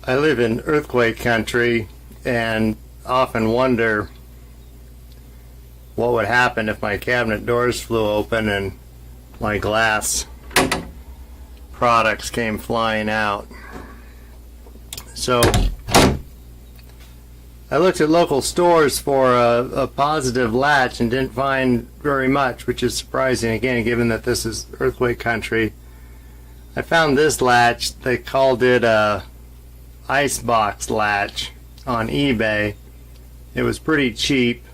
I live in earthquake country and often wonder what would happen if my cabinet doors flew open and my glass products came flying out. So I looked at local stores for a positive latch and didn't find very much, which is surprising again given that this is earthquake country. I found this latch. They called it a icebox latch on eBay. It was pretty cheap,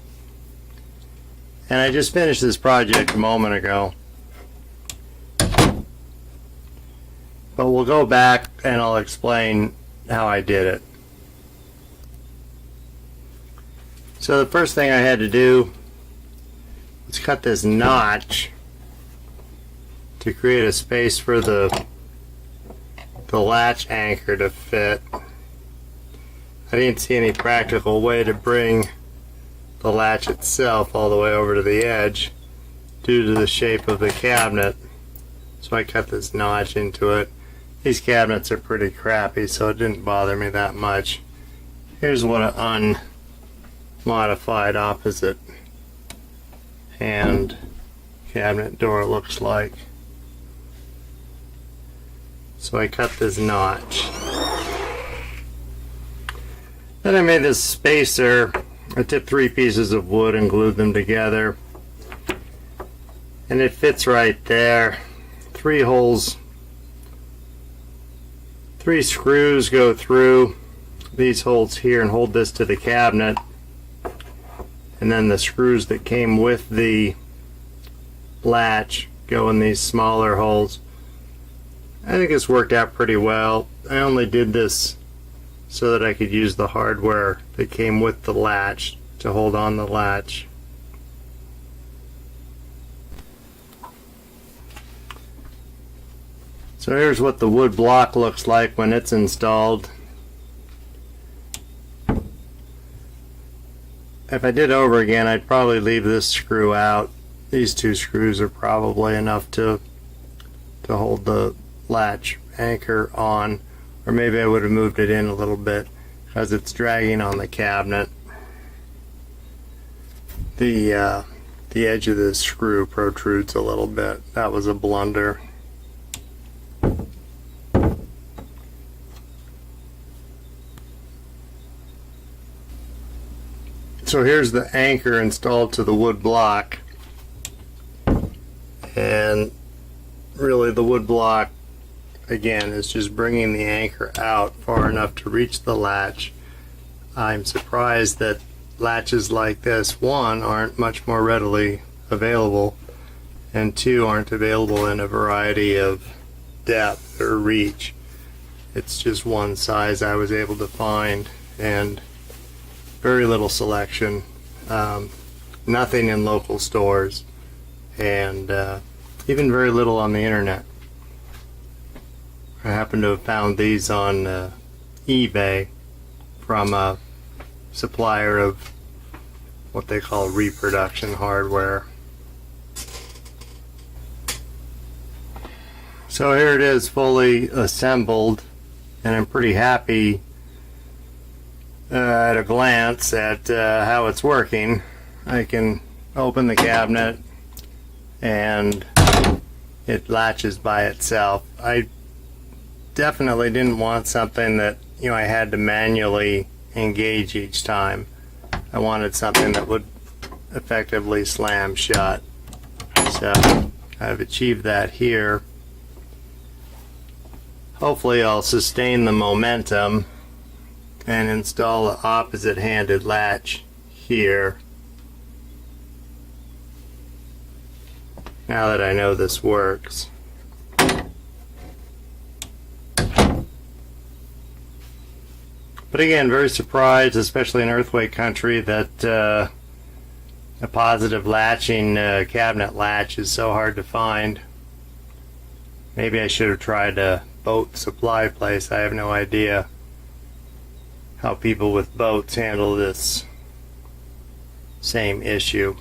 and I just finished this project a moment ago. But we'll go back and I'll explain how I did it. So the first thing I had to do was cut this notch to create a space for the latch anchor to fit. I didn't see any practical way to bring the latch itself all the way over to the edge due to the shape of the cabinet, so I cut this notch into it. These cabinets are pretty crappy, so it didn't bother me that much. Here's what an unmodified opposite hand cabinet door looks like. So I cut this notch. Then I made this spacer. I took 3 pieces of wood and glued them together, and it fits right there. 3 holes, 3 screws go through these holes here and hold this to the cabinet, and then the screws that came with the latch go in these smaller holes. I think this worked out pretty well. I only did this so that I could use the hardware that came with the latch to hold on the latch. So here's what the wood block looks like when it's installed. If I did over again, I'd probably leave this screw out. These 2 screws are probably enough to hold the latch anchor on, or maybe I would have moved it in a little bit because it's dragging on the cabinet. The edge of this screw protrudes a little bit. That was a blunder. So here's the anchor installed to the wood block, and really the wood block again is just bringing the anchor out far enough to reach the latch. I'm surprised that latches like this, 1, aren't much more readily available, and 2, aren't available in a variety of depth or reach. It's just one size I was able to find, and very little selection, nothing in local stores, and even very little on the internet. I happen to have found these on eBay from a supplier of what they call reproduction hardware. So here it is, fully assembled, and I'm pretty happy at a glance at how it's working. I can open the cabinet and it latches by itself. I definitely didn't want something that I had to manually engage each time. I wanted something that would effectively slam shut. So I've achieved that here. Hopefully I'll sustain the momentum and install the opposite-handed latch here. Now that I know this works. But again, very surprised, especially in earthquake country, that a positive latching cabinet latch is so hard to find. Maybe I should have tried a boat supply place. I have no idea how people with boats handle this same issue.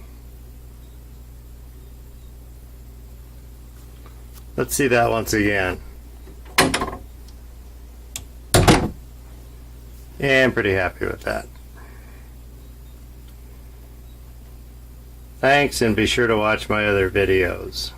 Let's see that once again. And I'm pretty happy with that. Thanks, and be sure to watch my other videos.